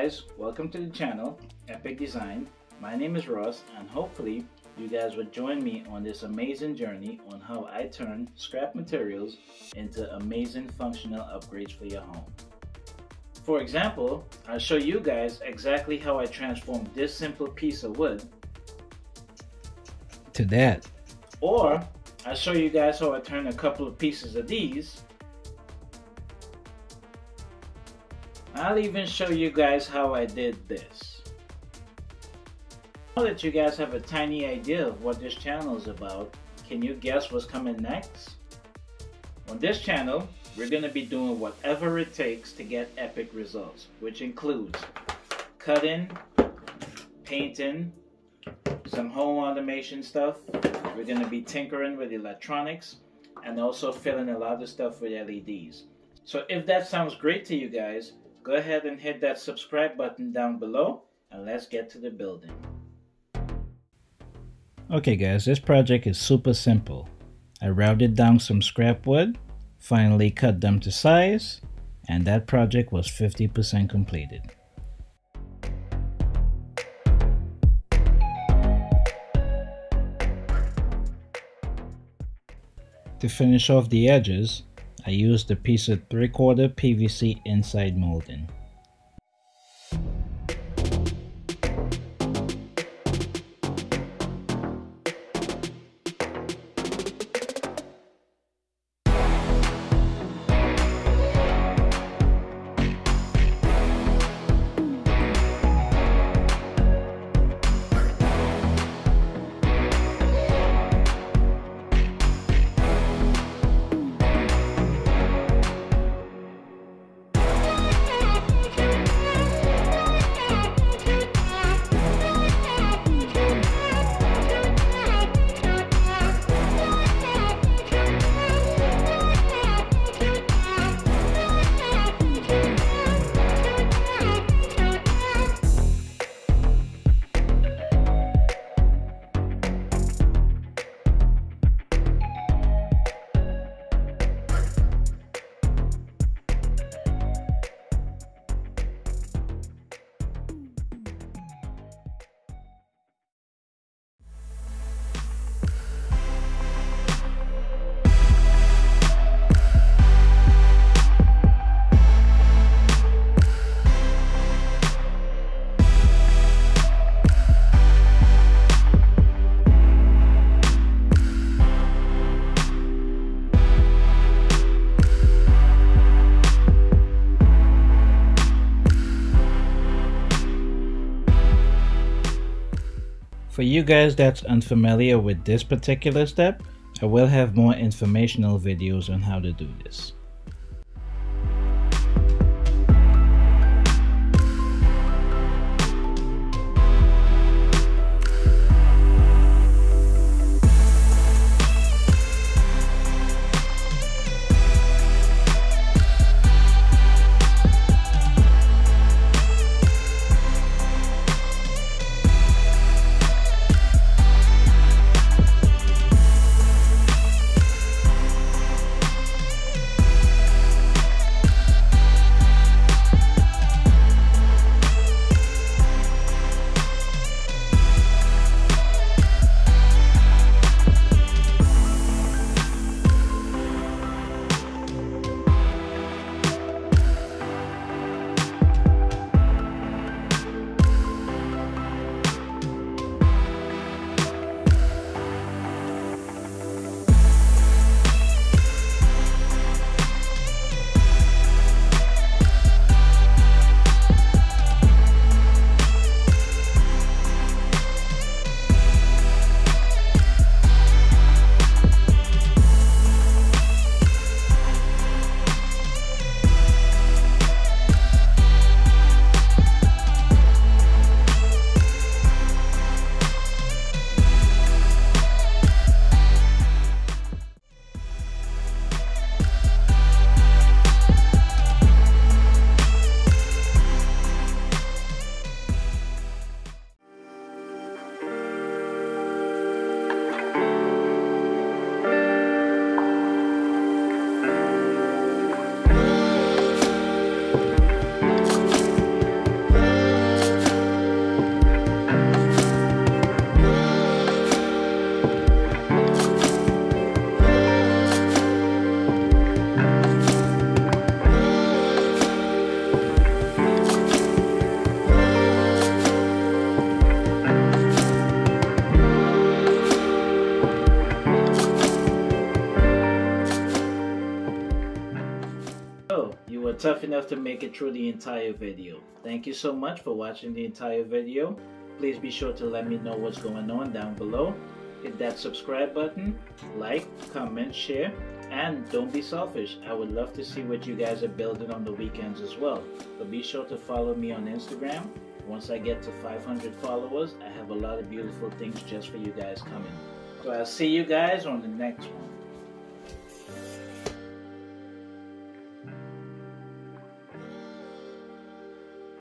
guys, welcome to the channel, Epic Design. My name is Ross, and hopefully you guys would join me on this amazing journey on how I turn scrap materials into amazing functional upgrades for your home. For example, I'll show you guys exactly how I transformed this simple piece of wood to that. Or I'll show you guys how I turn a couple of pieces of these. I'll even show you guys how I did this. Now that you guys have a tiny idea of what this channel is about, can you guess what's coming next? On this channel, we're going to be doing whatever it takes to get epic results, which includes cutting, painting, some home automation stuff. We're going to be tinkering with electronics and also filling a lot of stuff with LEDs. So if that sounds great to you guys, go ahead and hit that subscribe button down below and let's get to the building. Okay guys, this project is super simple. I routed down some scrap wood, finally cut them to size, and that project was 50% completed. To finish off the edges, I used a piece of 3/4 PVC inside molding. For you guys that's unfamiliar with this particular step, I will have more informational videos on how to do this. were tough enough to make it through the entire video. Thank you so much for watching the entire video. Please be sure to let me know what's going on down below. Hit that subscribe button, like, comment, share, and don't be selfish. I would love to see what you guys are building on the weekends as well. So be sure to follow me on Instagram. Once I get to 500 followers, I have a lot of beautiful things just for you guys coming. So I'll see you guys on the next one.